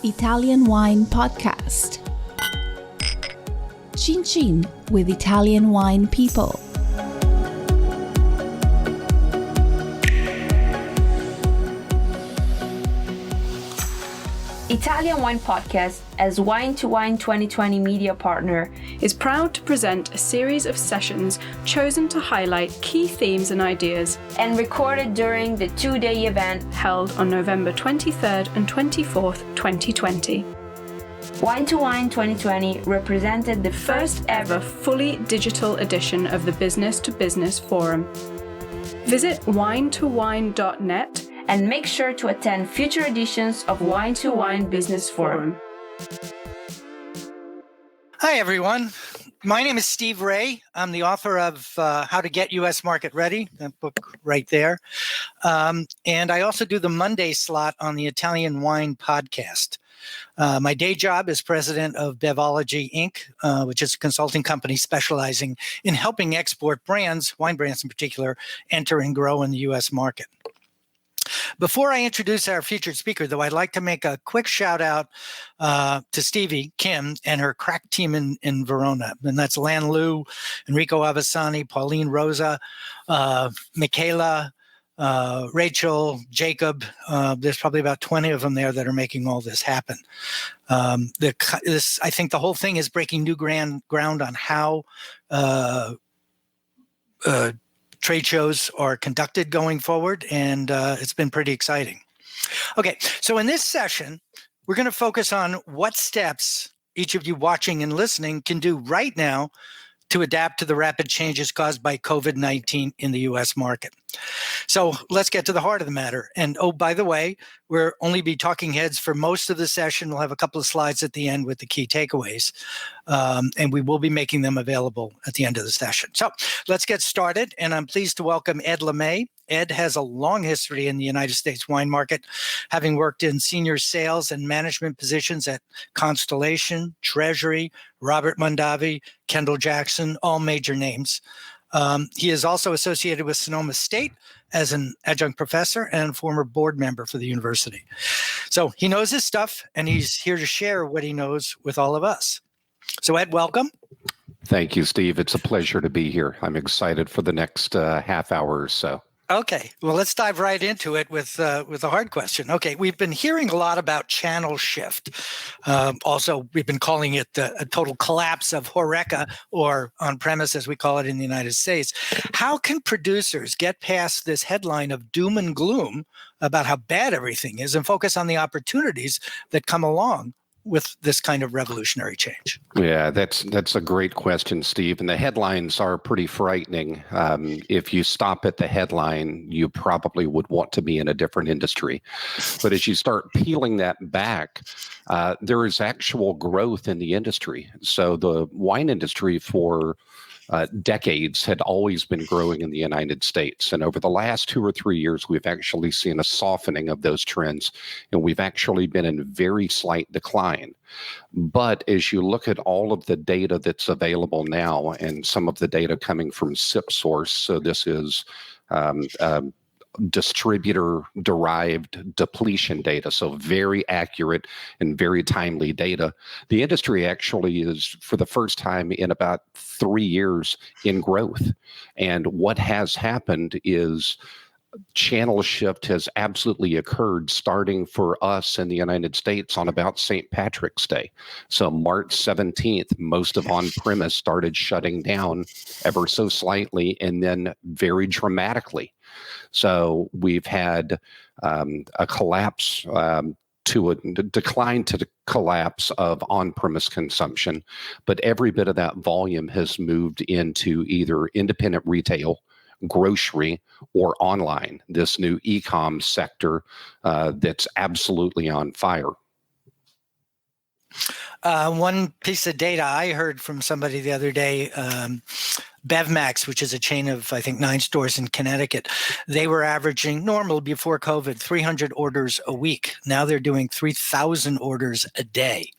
Italian Wine Podcast. Chin Chin with Italian wine people. Italian Wine Podcast, as wine2wine 2020 media partner, is proud to present a series of sessions chosen to highlight key themes and ideas and recorded during the two-day event held on November 23rd and 24th, 2020. Wine2wine 2020 represented the First ever fully digital edition of the Business to Business Forum. Visit wine2wine.net and make sure to attend future editions of Wine2wine Business Forum. Hi, everyone. My name is Steve Raye. I'm the author of How to Get U.S. Market Ready, that book right there. And I also do the Monday slot on the Italian Wine Podcast. My day job is president of Bevology, Inc., which is a consulting company specializing in helping export brands, wine brands in particular, enter and grow in the U.S. market. Before I introduce our featured speaker, though, I'd like to make a quick shout out to Stevie Kim and her crack team in Verona. And that's Lan Lu, Enrico Avasani, Pauline Rosa, Michaela, Rachel, Jacob. There's probably about 20 of them there that are making all this happen. I think the whole thing is breaking new ground on how trade shows are conducted going forward, and it's been pretty exciting. Okay, so in this session, we're going to focus on what steps each of you watching and listening can do right now to adapt to the rapid changes caused by COVID-19 in the U.S. market. So let's get to the heart of the matter. And oh, by the way, we'll only be talking heads for most of the session. We'll have a couple of slides at the end with the key takeaways, and we will be making them available at the end of the session. So let's get started, and I'm pleased to welcome Ed Lamay. Ed has a long history in the United States wine market, having worked in senior sales and management positions at Constellation, Treasury, Robert Mondavi, Kendall Jackson, all major names. He is also associated with Sonoma State as an adjunct professor and former board member for the university. So he knows his stuff, and he's here to share what he knows with all of us. So Ed, welcome. Thank you, Steve. It's a pleasure to be here. I'm excited for the next half hour or so. Okay, well, let's dive right into it with a hard question. Okay, we've been hearing a lot about channel shift. Also, we've been calling it a total collapse of HoReCa, or on-premise as we call it in the United States. How can producers get past this headline of doom and gloom about how bad everything is and focus on the opportunities that come along with this kind of revolutionary change? Yeah, that's a great question, Steve. And the headlines are pretty frightening. If you stop at the headline, you probably would want to be in a different industry. But as you start peeling that back, there is actual growth in the industry. So the wine industry for decades had always been growing in the United States. And over the last 2 or 3 years, we've actually seen a softening of those trends, and we've actually been in very slight decline. But as you look at all of the data that's available now, and some of the data coming from SipSource, so this is distributor-derived depletion data, so very accurate and very timely data. The industry actually is, for the first time in about 3 years, in growth. And what has happened is channel shift has absolutely occurred, starting for us in the United States on about St. Patrick's Day. So March 17th, most of on-premise started shutting down ever so slightly and then very dramatically. So we've had a collapse to a decline to the collapse of on-premise consumption, but every bit of that volume has moved into either independent retail, grocery, or online, this new e-com sector that's absolutely on fire. One piece of data I heard from somebody the other day, BevMax, which is a chain of, I think, 9 stores in Connecticut, they were averaging, normal before COVID, 300 orders a week. Now they're doing 3,000 orders a day.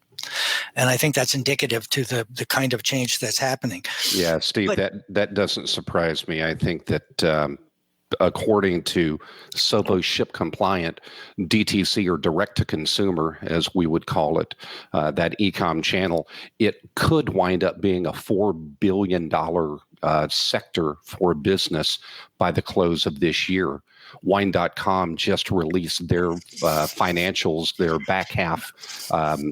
And I think that's indicative to the kind of change that's happening. Yeah, Steve, that doesn't surprise me. I think that according to SOVO ship compliant DTC, or direct to consumer, as we would call it, that e-com channel, it could wind up being a $4 billion sector for business by the close of this year. Wine.com just released their financials, their back half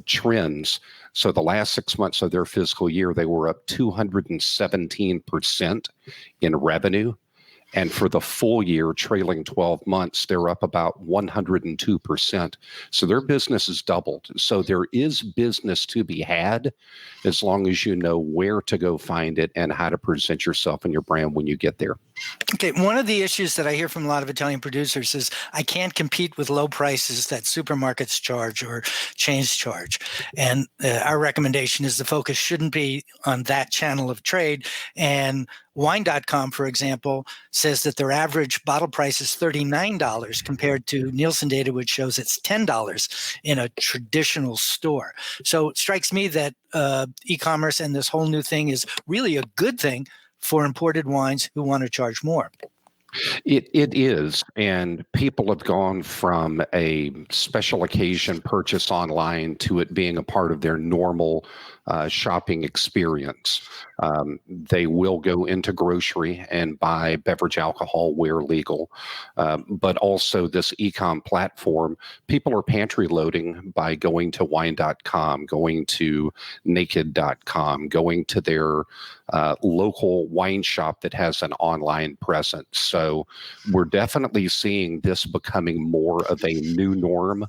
trends. So the last 6 months of their fiscal year, they were up 217% in revenue. And for the full year, trailing 12 months, they're up about 102%. So their business has doubled. So there is business to be had as long as you know where to go find it and how to present yourself and your brand when you get there. Okay, one of the issues that I hear from a lot of Italian producers is I can't compete with low prices that supermarkets charge or chains charge. And our recommendation is the focus shouldn't be on that channel of trade. And wine.com, for example, says that their average bottle price is $39 compared to Nielsen data, which shows it's $10 in a traditional store. So it strikes me that e-commerce and this whole new thing is really a good thing for imported wines who want to charge more. It is, and people have gone from a special occasion purchase online to it being a part of their normal shopping experience. They will go into grocery and buy beverage alcohol where legal, but also this e-com platform, people are pantry loading by going to wine.com, going to naked.com, going to their local wine shop that has an online presence. So we're definitely seeing this becoming more of a new norm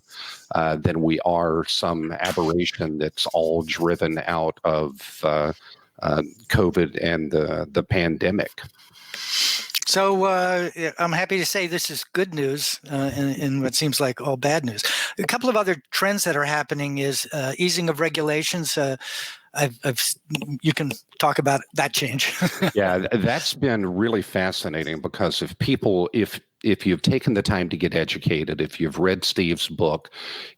than we are some aberration that's all driven out of COVID and the pandemic. So I'm happy to say this is good news in what seems like all bad news. A couple of other trends that are happening is easing of regulations. You can talk about that change. Yeah, that's been really fascinating because if you've taken the time to get educated, if you've read Steve's book,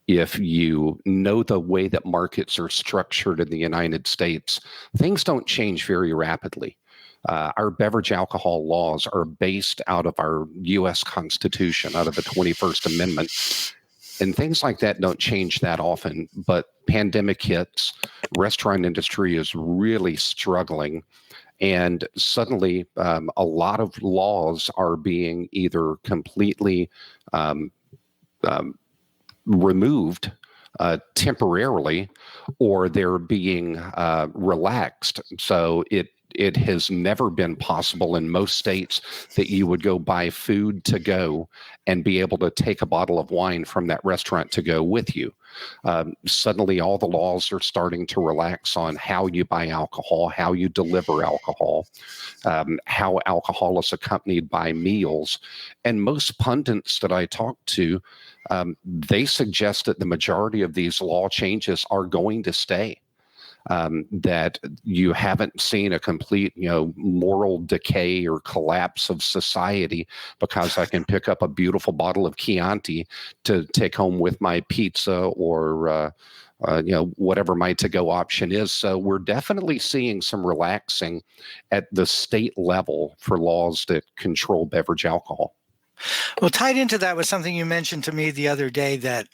if you know the way that markets are structured in the United States, things don't change very rapidly. Our beverage alcohol laws are based out of our U.S. Constitution, out of the 21st Amendment. And things like that don't change that often, but pandemic hits, restaurant industry is really struggling, and suddenly a lot of laws are being either completely removed temporarily, or they're being relaxed. So it has never been possible in most states that you would go buy food to go and be able to take a bottle of wine from that restaurant to go with you. Suddenly, all the laws are starting to relax on how you buy alcohol, how you deliver alcohol, how alcohol is accompanied by meals. And most pundits that I talk to, they suggest that the majority of these law changes are going to stay. That you haven't seen a complete, moral decay or collapse of society because I can pick up a beautiful bottle of Chianti to take home with my pizza or, whatever my to-go option is. So we're definitely seeing some relaxing at the state level for laws that control beverage alcohol. Well, tied into that was something you mentioned to me the other day, that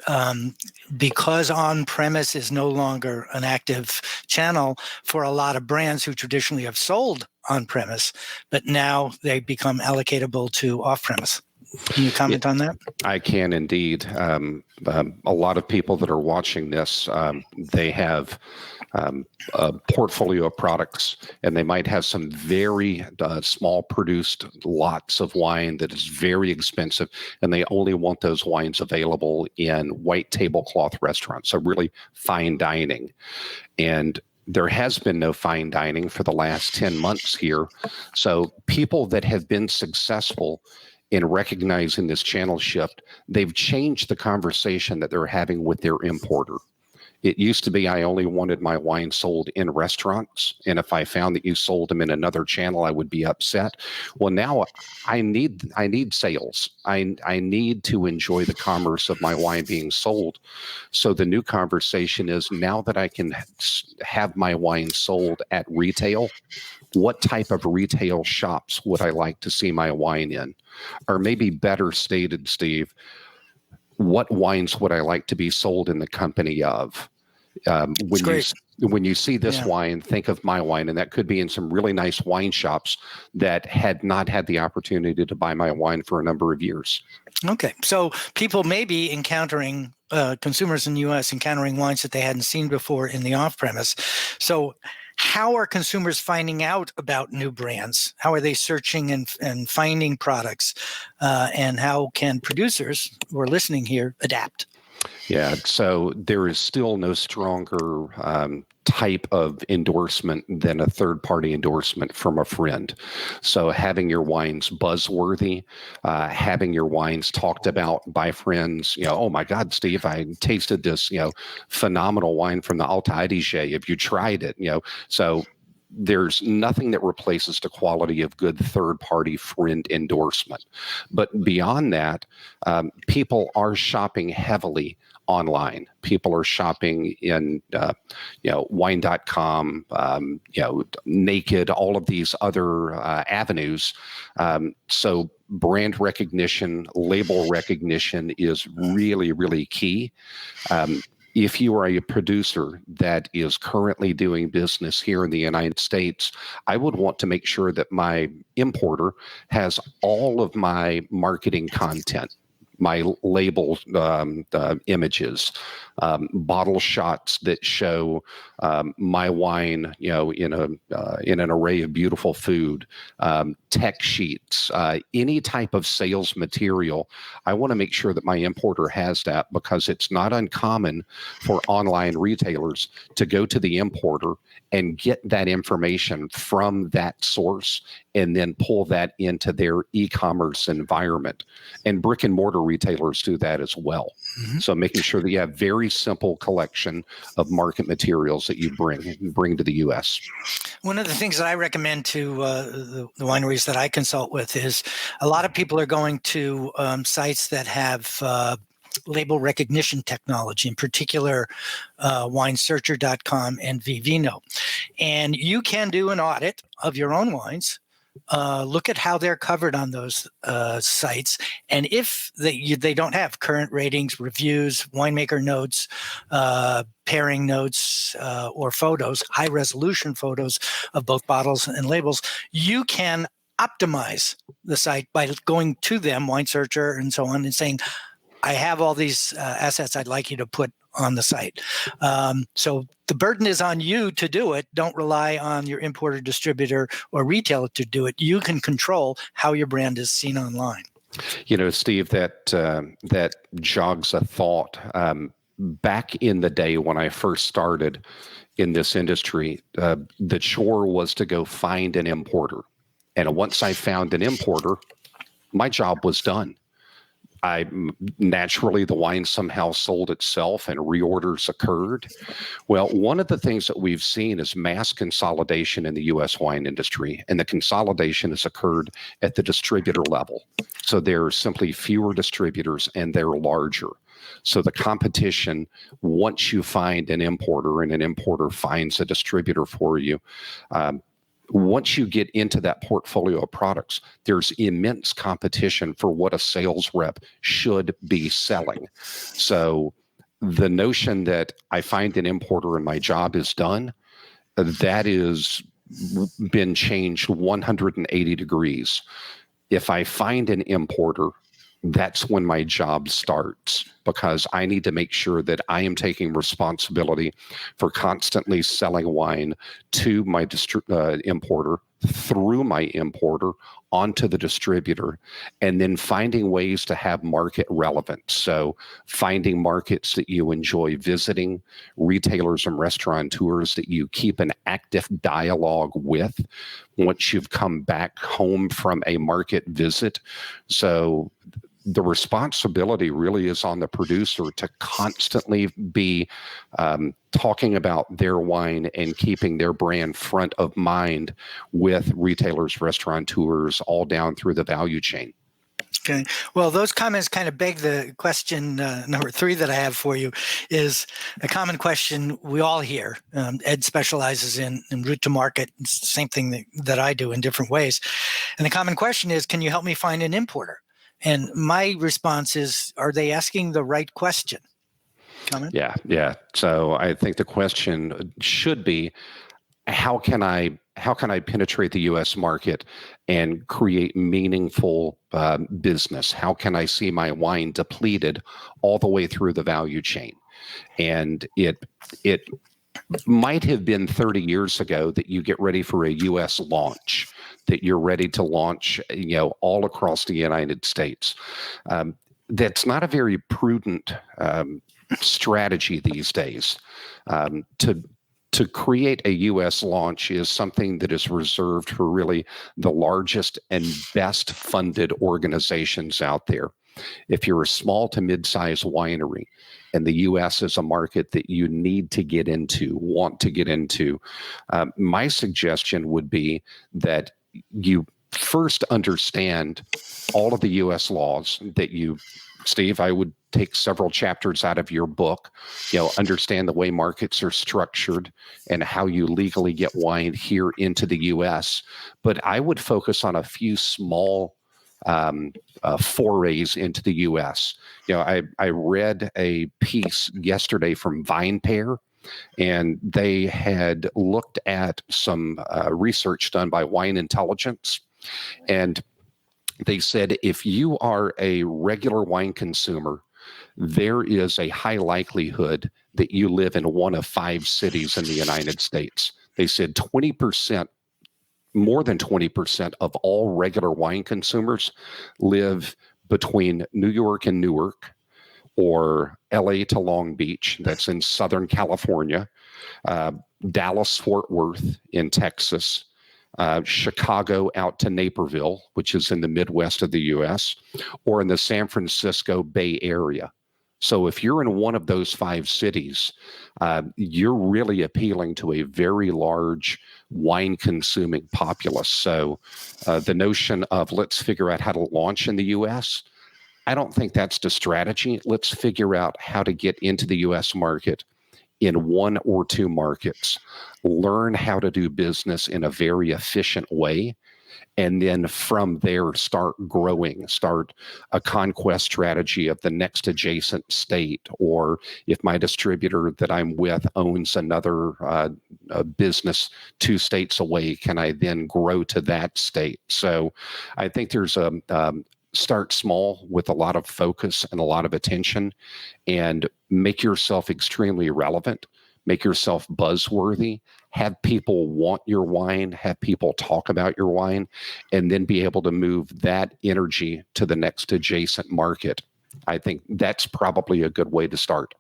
because on-premise is no longer an active channel for a lot of brands who traditionally have sold on-premise, but now they become allocatable to off-premise. Can you comment on that? I can indeed. A lot of people that are watching this, they have a portfolio of products, and they might have some very small produced lots of wine that is very expensive, and they only want those wines available in white tablecloth restaurants, so really fine dining. And there has been no fine dining for the last 10 months here. So people that have been successful in recognizing this channel shift, they've changed the conversation that they're having with their importer. It used to be I only wanted my wine sold in restaurants, and if I found that you sold them in another channel, I would be upset. Well, now I need sales. I need to enjoy the commerce of my wine being sold. So the new conversation is, now that I can have my wine sold at retail, what type of retail shops would I like to see my wine in? Or maybe better stated, Steve, what wines would I like to be sold in the company of? When you see this wine, think of my wine, and that could be in some really nice wine shops that had not had the opportunity to buy my wine for a number of years. Okay, so people may be encountering, consumers in the U.S. encountering wines that they hadn't seen before in the off-premise. So how are consumers finding out about new brands? How are they searching and finding products? And how can producers who are listening here adapt? Yeah, so there is still no stronger type of endorsement than a third-party endorsement from a friend. So having your wines buzzworthy, having your wines talked about by friends, oh my God, Steve, I tasted this, phenomenal wine from the Alta Adige. Have you tried it? So there's nothing that replaces the quality of good third-party friend endorsement. But beyond that, people are shopping heavily online. People are shopping in, wine.com, Naked, all of these other avenues. So brand recognition, label recognition is really, really key. If you are a producer that is currently doing business here in the United States, I would want to make sure that my importer has all of my marketing content, my label images, bottle shots that show my wine, in an array of beautiful food, tech sheets, any type of sales material. I want to make sure that my importer has that, because it's not uncommon for online retailers to go to the importer and get that information from that source and then pull that into their e-commerce environment. And brick and mortar retailers do that as well. Mm-hmm. So making sure that you have very simple collection of market materials that you bring to the U.S. One of the things that I recommend to the wineries that I consult with is a lot of people are going to sites that have label recognition technology, in particular winesearcher.com and Vivino. And you can do an audit of your own wines. Look at how they're covered on those sites. And if they don't have current ratings, reviews, winemaker notes, pairing notes, or photos, high resolution photos of both bottles and labels, you can optimize the site by going to them, Wine Searcher and so on, and saying, I have all these assets I'd like you to put on the site. So the burden is on you to do it. Don't rely on your importer, distributor, or retailer to do it. You can control how your brand is seen online. Steve, that jogs a thought. Back in the day when I first started in this industry, the chore was to go find an importer. And once I found an importer, my job was done. Naturally, the wine somehow sold itself and reorders occurred. Well, one of the things that we've seen is mass consolidation in the U.S. wine industry, and the consolidation has occurred at the distributor level. So there are simply fewer distributors, and they're larger. So the competition, once you find an importer and an importer finds a distributor for you, once you get into that portfolio of products, there's immense competition for what a sales rep should be selling. So the notion that I find an importer and my job is done, that is been changed 180 degrees. If I find an importer, that's when my job starts, because I need to make sure that I am taking responsibility for constantly selling wine to my importer, through my importer, onto the distributor, and then finding ways to have market relevance. So finding markets that you enjoy visiting, retailers and restaurateurs that you keep an active dialogue with once you've come back home from a market visit. So the responsibility really is on the producer to constantly be talking about their wine and keeping their brand front of mind with retailers, restaurateurs, all down through the value chain. Okay. Well, those comments kind of beg the question number 3 that I have for you is a common question we all hear. Ed specializes in route to market. It's the same thing that I do in different ways. And the common question is, can you help me find an importer? And my response is, are they asking the right question? Comment? Yeah. So I think the question should be, how can I penetrate the U.S. market and create meaningful business? How can I see my wine depleted all the way through the value chain? And it might have been 30 years ago that you get ready for a U.S. launch, that you're ready to launch, all across the United States. That's not a very prudent strategy these days. To create a U.S. launch is something that is reserved for really the largest and best funded organizations out there. If you're a small to mid-sized winery and the U.S. is a market that you need to get into, want to get into, my suggestion would be that you first understand all of the U.S. laws that Steve, I would take several chapters out of your book, understand the way markets are structured and how you legally get wine here into the U.S. But I would focus on a few small forays into the U.S. I read a piece yesterday from VinePair, and they had looked at some research done by Wine Intelligence, and they said if you are a regular wine consumer, there is a high likelihood that you live in one of 5 cities in the United States. They said 20%, more than 20% of all regular wine consumers live between New York and Newark, or LA to Long Beach, that's in Southern California, Dallas, Fort Worth in Texas, Chicago out to Naperville, which is in the Midwest of the U.S., or in the San Francisco Bay Area. So if you're in one of those 5 cities, you're really appealing to a very large wine-consuming populace. So the notion of let's figure out how to launch in the U.S., I don't think that's the strategy. Let's figure out how to get into the U.S. market in 1 or 2 markets, learn how to do business in a very efficient way, and then from there start growing, start a conquest strategy of the next adjacent state, or if my distributor that I'm with owns another business 2 states away, can I then grow to that state? So I think there's a start small with a lot of focus and a lot of attention, and make yourself extremely relevant, make yourself buzzworthy, have people want your wine, have people talk about your wine, and then be able to move that energy to the next adjacent market. I think that's probably a good way to start.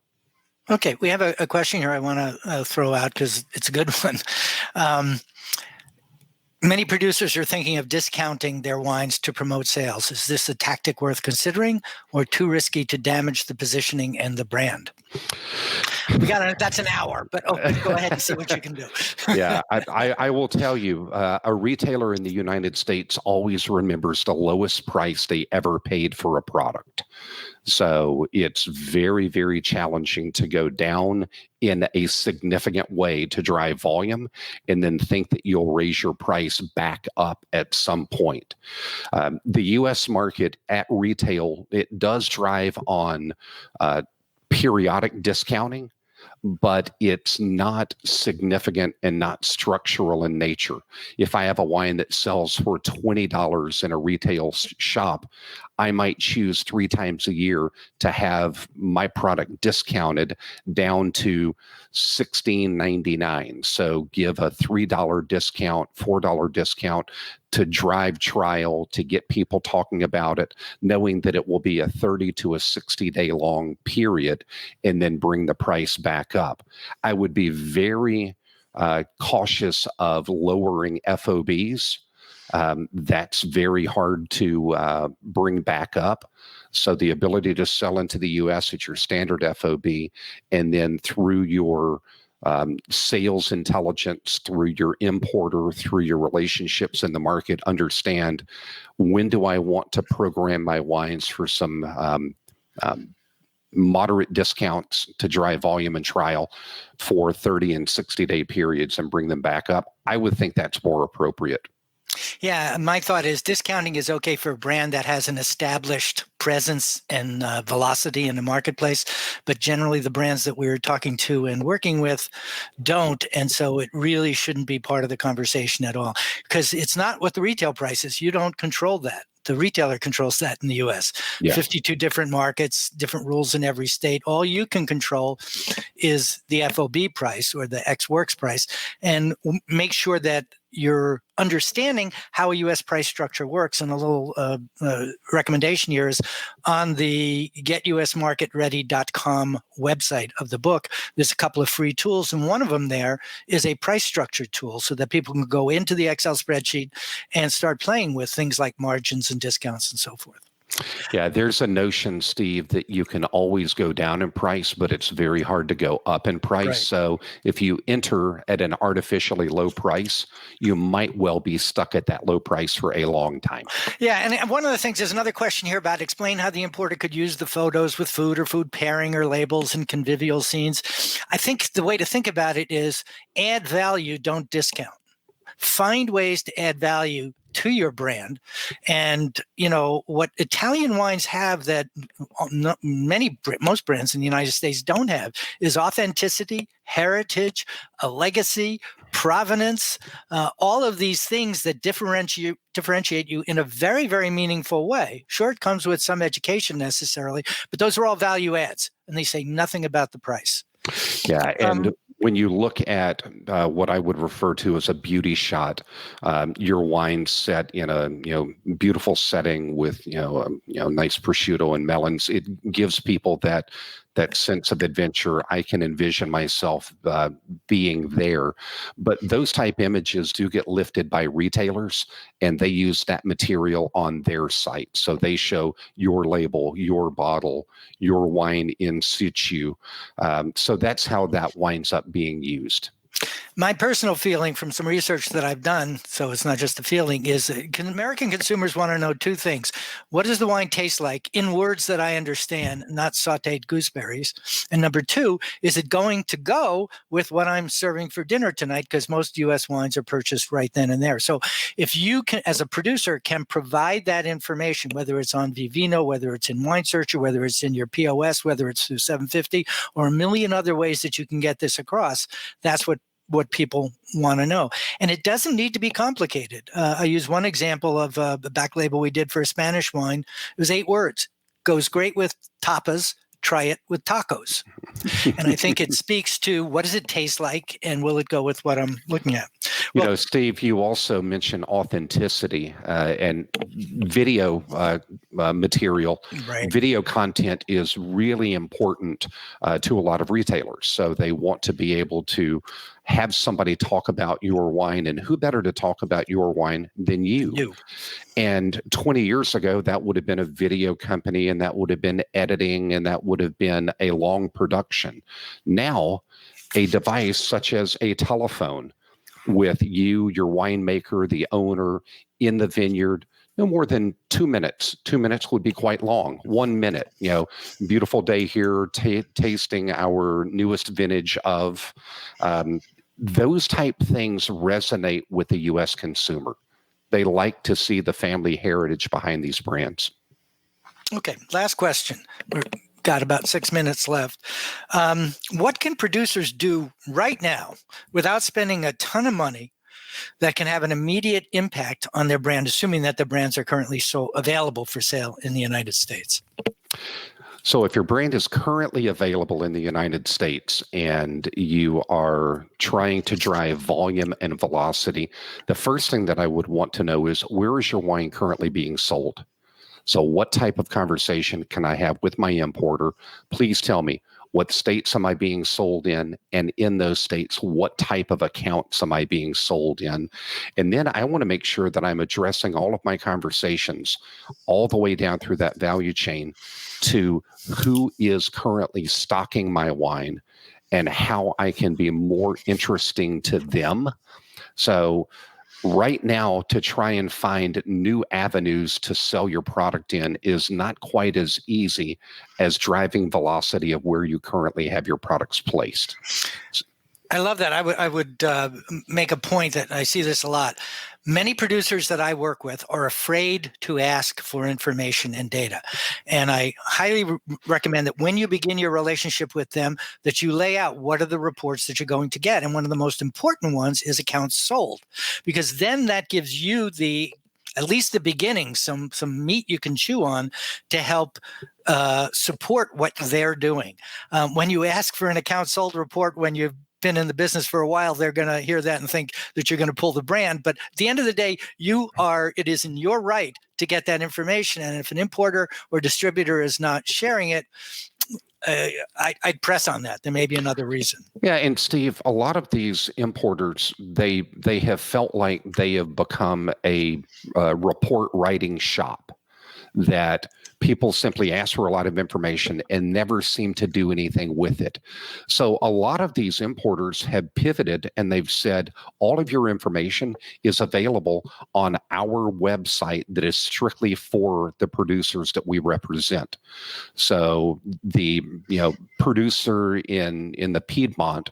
Okay, we have a question here I want to throw out because it's a good one. Many producers are thinking of discounting their wines to promote sales. Is this a tactic worth considering, or too risky to damage the positioning and the brand? That's an hour, but go ahead and see what you can do. Yeah, I will tell you, a retailer in the United States always remembers the lowest price they ever paid for a product. So it's very, very challenging to go down in a significant way to drive volume and then think that you'll raise your price back up at some point. The U.S. market at retail, it does drive on periodic discounting, but it's not significant and not structural in nature. If I have a wine that sells for $20 in a retail shop, I might choose 3 times a year to have my product discounted down to $16.99. So give a $3 discount, $4 discount to drive trial, to get people talking about it, knowing that it will be a 30 to a 60-day long period, and then bring the price back up. I would be very cautious of lowering FOBs. That's very hard to bring back up. So the ability to sell into the U.S. at your standard FOB, and then through your sales intelligence through your importer, through your relationships in the market, understand when do I want to program my wines for some moderate discounts to drive volume and trial for 30 and 60-day periods and bring them back up. I would think that's more appropriate. Yeah, my thought is discounting is okay for a brand that has an established presence and velocity in the marketplace, but generally the brands that we're talking to and working with don't, and so it really shouldn't be part of the conversation at all, because it's not what the retail price is. You don't control that. The retailer controls that in the U.S. Yeah. 52 different markets, different rules in every state. All you can control is the FOB price or the ex-works price, and make sure that you're understanding how a U.S. price structure works. And a little recommendation here is on the getusmarketready.com website of the book, there's a couple of free tools, and one of them there is a price structure tool so that people can go into the Excel spreadsheet and start playing with things like margins and discounts and so forth. Yeah, there's a notion, Steve, that you can always go down in price, but it's very hard to go up in price. Right. So if you enter at an artificially low price, you might well be stuck at that low price for a long time. Yeah, and one of the things, there's another question here about explain how the importer could use the photos with food or food pairing or labels and convivial scenes. I think the way to think about it is add value, don't discount. Find ways to add value to your brand. And, you know, what Italian wines have that most brands in the United States don't have is authenticity, heritage, a legacy, provenance, all of these things that differentiate you in a very, very meaningful way. Sure, it comes with some education necessarily, but those are all value adds, and they say nothing about the price. Yeah, and when you look at what I would refer to as a beauty shot, your wine set in a beautiful setting with nice prosciutto and melons, it gives people that sense of adventure. I can envision myself being there. But those type images do get lifted by retailers, and they use that material on their site. So they show your label, your bottle, your wine in situ. So that's how that winds up being used. My personal feeling from some research that I've done, so it's not just a feeling, is that American consumers want to know two things. What does the wine taste like in words that I understand, not sauteed gooseberries? And number two, is it going to go with what I'm serving for dinner tonight? Because most U.S. wines are purchased right then and there. So if you can, as a producer, can provide that information, whether it's on Vivino, whether it's in Wine Searcher, whether it's in your POS, whether it's through 750, or a million other ways that you can get this across, that's what people want to know. And it doesn't need to be complicated. I use one example of the back label we did for a Spanish wine. It was 8 words. Goes great with tapas. Try it with tacos. And I think it speaks to what does it taste like and will it go with what I'm looking at? Well, Steve, you also mentioned authenticity and video material. Right. Video content is really important to a lot of retailers. So they want to be able to have somebody talk about your wine, and who better to talk about your wine than you? And 20 years ago, that would have been a video company, and that would have been editing, and that would have been a long production. Now, a device such as a telephone with you, your winemaker, the owner in the vineyard, no more than 2 minutes. 2 minutes would be quite long. 1 minute, beautiful day here, tasting our newest vintage of. Those type things resonate with the U.S. consumer. They like to see the family heritage behind these brands. Okay, last question. We've got about 6 minutes left. What can producers do right now without spending a ton of money that can have an immediate impact on their brand, assuming that the brands are currently so available for sale in the United States? So if your brand is currently available in the United States and you are trying to drive volume and velocity, the first thing that I would want to know is, where is your wine currently being sold? So what type of conversation can I have with my importer? Please tell me, what states am I being sold in? And in those states, what type of accounts am I being sold in? And then I want to make sure that I'm addressing all of my conversations all the way down through that value chain to who is currently stocking my wine and how I can be more interesting to them. So right now, to try and find new avenues to sell your product in is not quite as easy as driving velocity of where you currently have your products placed. I love that. I would make a point that I see this a lot. Many producers that I work with are afraid to ask for information and data. And I highly recommend that when you begin your relationship with them, that you lay out what are the reports that you're going to get. And one of the most important ones is accounts sold, because then that gives you at least the beginning, some meat you can chew on to help support what they're doing. When you ask for an account sold report, when you've been in the business for a while, they're going to hear that and think that you're going to pull the brand. But at the end of the day, it is in your right to get that information. And if an importer or distributor is not sharing it, I'd press on that. There may be another reason. Yeah, and Steve, a lot of these importers, they have felt like they have become a report writing shop, that people simply ask for a lot of information and never seem to do anything with it. So a lot of these importers have pivoted and they've said, all of your information is available on our website that is strictly for the producers that we represent. So the producer in the Piedmont,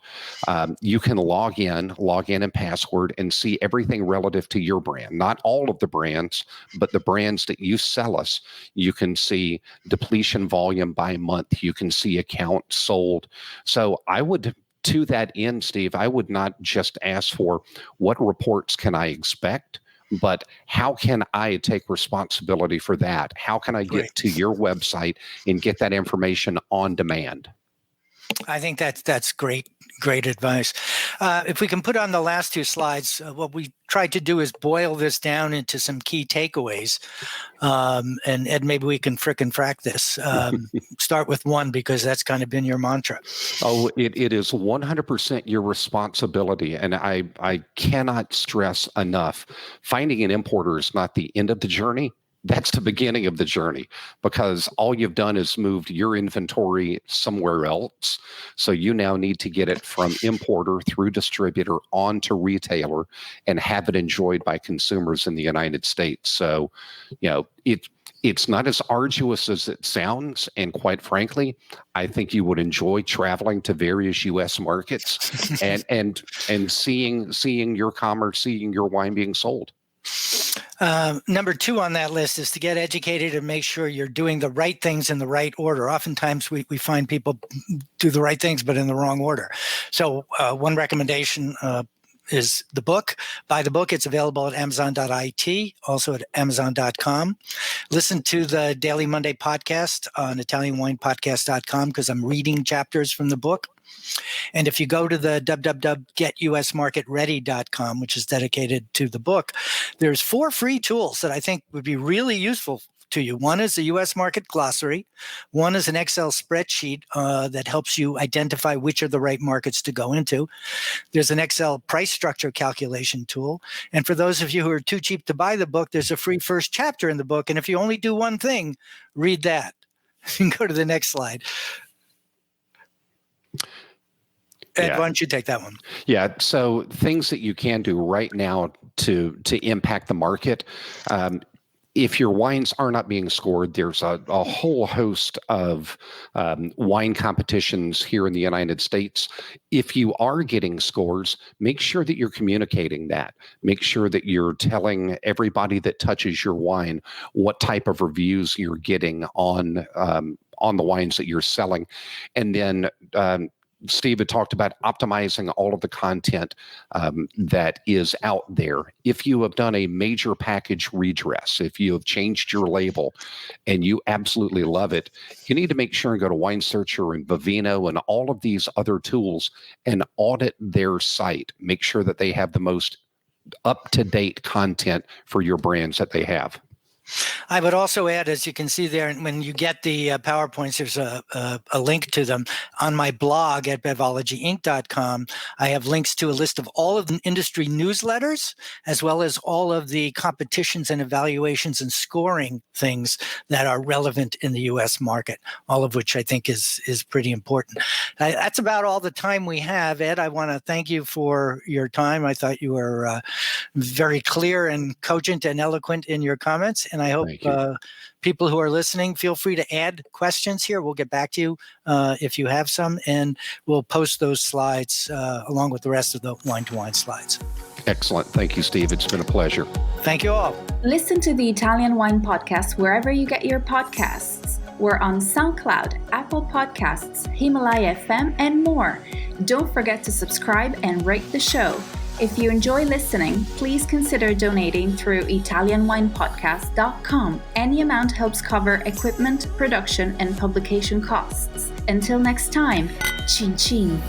you can log in and password and see everything relative to your brand. Not all of the brands, but the brands that you sell us. You can see depletion volume by month. You can see account sold. So I would, to that end, Steve, I would not just ask for what reports can I expect, but how can I take responsibility for that? How can I get to your website and get that information on demand? I think that's great advice. If we can put on the last two slides, what we tried to do is boil this down into some key takeaways. And Ed, maybe we can frickin' frack this. Start with one, because that's kind of been your mantra. Oh, it is 100% your responsibility. And I cannot stress enough, finding an importer is not the end of the journey. That's the beginning of the journey, because all you've done is moved your inventory somewhere else. So you now need to get it from importer through distributor on to retailer and have it enjoyed by consumers in the United States. So, it's not as arduous as it sounds. And quite frankly, I think you would enjoy traveling to various U.S. markets and seeing your commerce, seeing your wine being sold. Number two on that list is to get educated and make sure you're doing the right things in the right order. Oftentimes we find people do the right things, but in the wrong order. So one recommendation is the book. Buy the book. It's available at Amazon.it, also at Amazon.com. Listen to the Daily Monday podcast on ItalianWinePodcast.com, because I'm reading chapters from the book. And if you go to the www.getusmarketready.com, which is dedicated to the book, there's 4 free tools that I think would be really useful to you. One is the U.S. market glossary. One is an Excel spreadsheet that helps you identify which are the right markets to go into. There's an Excel price structure calculation tool. And for those of you who are too cheap to buy the book, there's a free first chapter in the book. And if you only do one thing, read that. You can go to the next slide. Ed, why don't you take that one? Yeah. So things that you can do right now to impact the market. If your wines are not being scored, there's a whole host of wine competitions here in the United States. If you are getting scores, make sure that you're communicating that. Make sure that you're telling everybody that touches your wine what type of reviews you're getting on the wines that you're selling. And then Steve had talked about optimizing all of the content that is out there. If you have done a major package redress, if you have changed your label and you absolutely love it, you need to make sure and go to Wine Searcher and Vivino and all of these other tools and audit their site. Make sure that they have the most up-to-date content for your brands that they have. I would also add, as you can see there, when you get the PowerPoints, there's a link to them on my blog at bevologyinc.com. I have links to a list of all of the industry newsletters, as well as all of the competitions and evaluations and scoring things that are relevant in the U.S. market, all of which I think is pretty important. That's about all the time we have. Ed, I want to thank you for your time. I thought you were very clear and cogent and eloquent in your comments. And I hope people who are listening, feel free to add questions here. We'll get back to you if you have some, and we'll post those slides along with the rest of the Wine2Wine slides. Excellent. Thank you, Steve. It's been a pleasure. Thank you all. Listen to the Italian Wine Podcast wherever you get your podcasts. We're on SoundCloud, Apple Podcasts, Himalaya FM, and more. Don't forget to subscribe and rate the show. If you enjoy listening, please consider donating through ItalianWinePodcast.com. Any amount helps cover equipment, production, and publication costs. Until next time, chin chin.